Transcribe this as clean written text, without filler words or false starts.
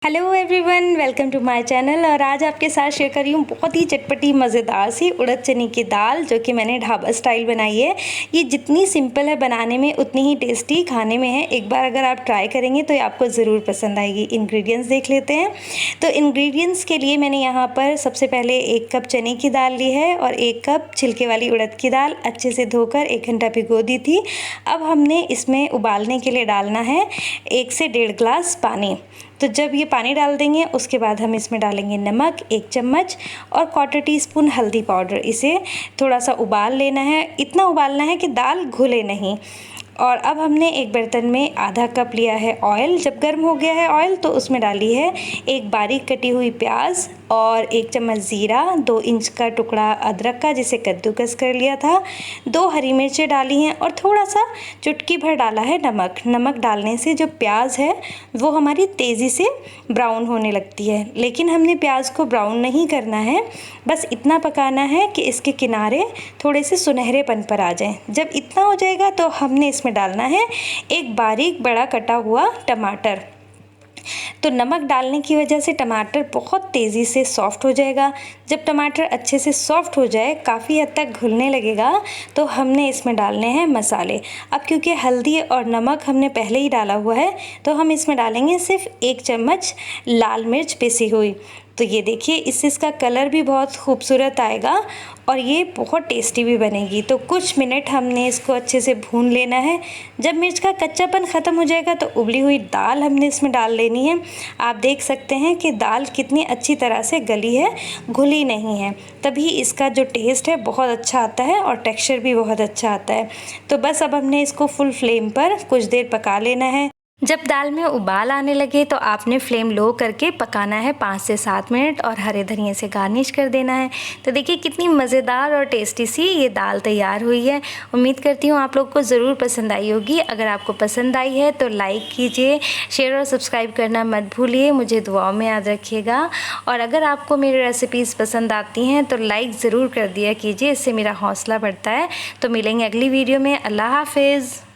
Hello everyone, welcome to my channel. और आज आपके साथ शेयर कर रही हूँ बहुत ही चटपटी मज़ेदार सी उड़द चने की दाल, जो कि मैंने ढाबा स्टाइल बनाई है। ये जितनी सिंपल है बनाने में उतनी ही टेस्टी खाने में है। एक बार अगर आप ट्राई करेंगे तो ये आपको ज़रूर पसंद आएगी। इंग्रेडिएंट्स देख लेते हैं। तो इंग्रेडिएंट्स के लिए मैंने यहाँ पर सबसे पहले 1 कप चने की दाल ली है और 1 कप छिलके वाली उड़द की दाल अच्छे से धोकर 1 घंटा भिगो दी थी। अब हमने इसमें उबालने के लिए डालना है 1 से 1.5 गिलास पानी। तो जब ये पानी डाल देंगे उसके बाद हम इसमें डालेंगे नमक 1 चम्मच और 1/4 टीस्पून हल्दी पाउडर। इसे थोड़ा सा उबाल लेना है, इतना उबालना है कि दाल घुले नहीं। और अब हमने एक बर्तन में आधा कप लिया है ऑयल। जब गर्म हो गया है ऑयल तो उसमें डाली है एक बारीक कटी हुई प्याज और 1 चम्मच ज़ीरा, 2 इंच का टुकड़ा अदरक का जिसे कद्दूकस कर लिया था, 2 हरी मिर्चें डाली हैं और थोड़ा सा चुटकी भर डाला है नमक। नमक डालने से जो प्याज है वो हमारी तेज़ी से ब्राउन होने लगती है, लेकिन हमने प्याज को ब्राउन नहीं करना है, बस इतना पकाना है कि इसके किनारे थोड़े से सुनहरेपन पर आ जाएं। जब इतना हो जाएगा तो हमने इसमें डालना है एक बारीक बड़ा कटा हुआ टमाटर। तो नमक डालने की वजह से टमाटर बहुत तेज़ी से सॉफ़्ट हो जाएगा। जब टमाटर अच्छे से सॉफ़्ट हो जाए, काफ़ी हद तक घुलने लगेगा, तो हमने इसमें डालने हैं मसाले। अब क्योंकि हल्दी और नमक हमने पहले ही डाला हुआ है तो हम इसमें डालेंगे सिर्फ 1 चम्मच लाल मिर्च पिसी हुई। तो ये देखिए, इससे इसका कलर भी बहुत खूबसूरत आएगा और ये बहुत टेस्टी भी बनेगी। तो कुछ मिनट हमने इसको अच्छे से भून लेना है। जब मिर्च का कच्चापन ख़त्म हो जाएगा तो उबली हुई दाल हमने इसमें डाल लेनी है। आप देख सकते हैं कि दाल कितनी अच्छी तरह से गली है, घुली नहीं है, तभी इसका जो टेस्ट है बहुत अच्छा आता है और टेक्सचर भी बहुत अच्छा आता है। तो बस अब हमने इसको फुल फ्लेम पर कुछ देर पका लेना है। जब दाल में उबाल आने लगे तो आपने फ्लेम लो करके पकाना है 5 से 7 मिनट और हरे धनिए से गार्निश कर देना है। तो देखिए कितनी मज़ेदार और टेस्टी सी ये दाल तैयार हुई है। उम्मीद करती हूँ आप लोग को ज़रूर पसंद आई होगी। अगर आपको पसंद आई है तो लाइक कीजिए, शेयर और सब्सक्राइब करना मत भूलिए। मुझे दुआओं में याद रखिएगा। और अगर आपको मेरी रेसिपीज़ पसंद आती हैं तो लाइक ज़रूर कर दिया कीजिए, इससे मेरा हौसला बढ़ता है। तो मिलेंगे अगली वीडियो में। अल्लाह हाफिज़।